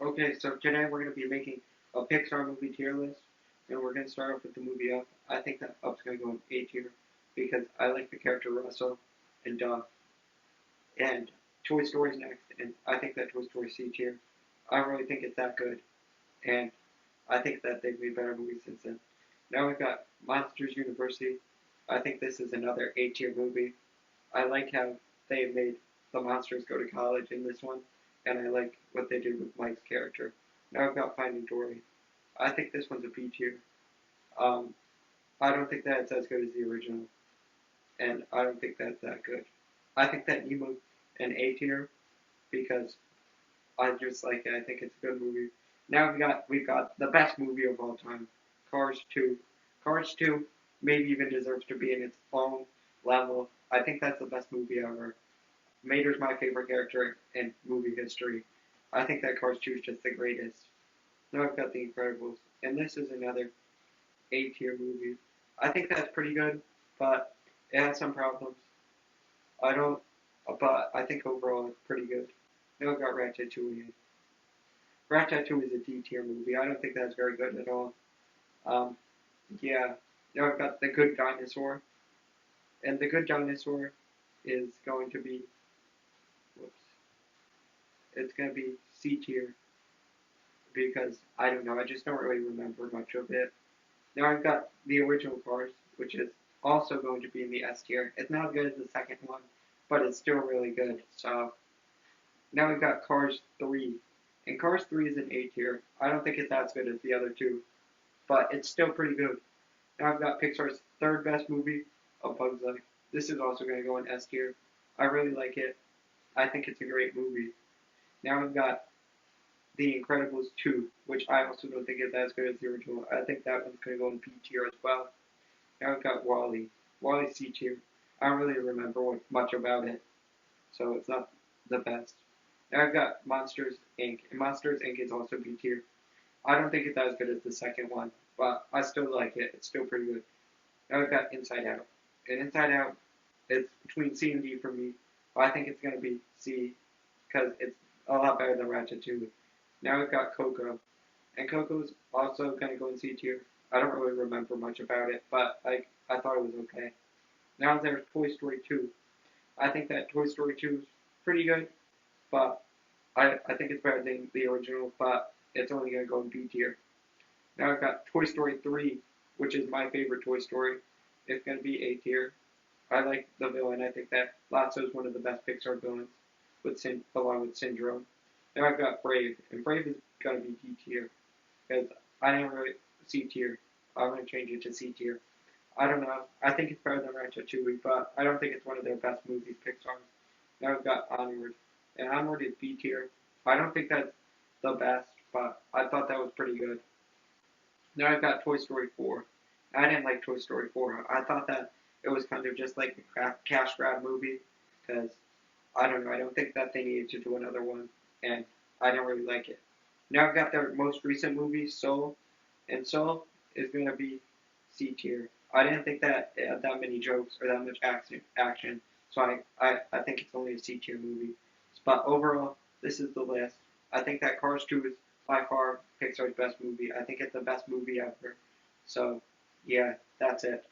Okay, so today we're going to be making a Pixar movie tier list, and we're going to start off with the movie Up. I think that Up's going to go in A tier because I like the character Russell and Duff. And Toy Story's next, and I think that Toy Story C tier. I don't really think it's that good, and I think that they've made better movies since then. Now we've got Monsters University. I think this is another A tier movie. I like how they made the monsters go to college in this one, and I like what they did with Mike's character. Now I've got Finding Dory. I think this one's a B tier. Um, I don't think that it's as good as the original, and I don't think that's that good. I think that Nemo's an A tier because I just like it. I think it's a good movie. Now we've got the best movie of all time, Cars 2. Cars 2 maybe even deserves to be in its own level. I think that's the best movie ever. Mater's my favorite character in movie history. I think that Cars 2 is just the greatest. Now I've got The Incredibles, and this is another A tier movie. I think that's pretty good, but it has some problems. I don't, but I think overall it's pretty good. Now I've got Ratatouille. Ratatouille is a D tier movie. I don't think that's very good at all. Um, yeah. Now I've got The Good Dinosaur, and The Good Dinosaur is going to be, whoops, it's going to be C tier because I don't know. I just don't really remember much of it. Now I've got the original Cars, which is also going to be in the S tier. It's not as good as the second one, but it's still really good. So now we've got Cars 3, and Cars 3 is an A tier. I don't think it's as good as the other two, but it's still pretty good. Now I've got Pixar's third best movie, A Bug's Life. This is also going to go in S tier. I really like it. I think it's a great movie. Now we've got The Incredibles 2, which I also don't think is as good as the original. I think that one's going to go in B tier as well. Now we've got Wall-E. Wall-E C tier. I don't really remember much about it, so it's not the best. Now I've got Monsters Inc. And Monsters Inc. is also B tier. I don't think it's as good as the second one, but I still like it. It's still pretty good. Now I've got Inside Out. And Inside Out, it's between C and D for me. But I think it's going to be C because it's a lot better than Ratatouille. Now we've got Coco. And Coco's also going to go in C tier. I don't really remember much about it, but I thought it was okay. Now there's Toy Story 2. I think that Toy Story 2 is pretty good, but I think it's better than the original, but it's only going to go in B tier. Now I've got Toy Story 3, which is my favorite Toy Story. It's going to be A tier. I like the villain. I think that Lotso is one of the best Pixar villains, along with Syndrome. Now I've got Brave, and Brave is going to be D tier because I didn't really C tier. I'm going to change it to C tier. I don't know. I think it's better than Ratatouille, but I don't think it's one of their best movies, Pixar. Now we've got Onward, and Onward is B tier. I don't think that's the best, but I thought that was pretty good. Now I've got Toy Story 4. I didn't like Toy Story 4. I thought that it was kind of just like a cash grab movie because I don't know. I don't think that they needed to do another one, and I didn't really like it. Now I've got their most recent movie, Soul, and Soul is going to be C tier. I didn't think that it had that many jokes or that much action, so I think it's only a C tier movie. But overall, this is the list. I think that Cars 2 is by far Pixar's best movie. I think it's the best movie ever. So, yeah, that's it.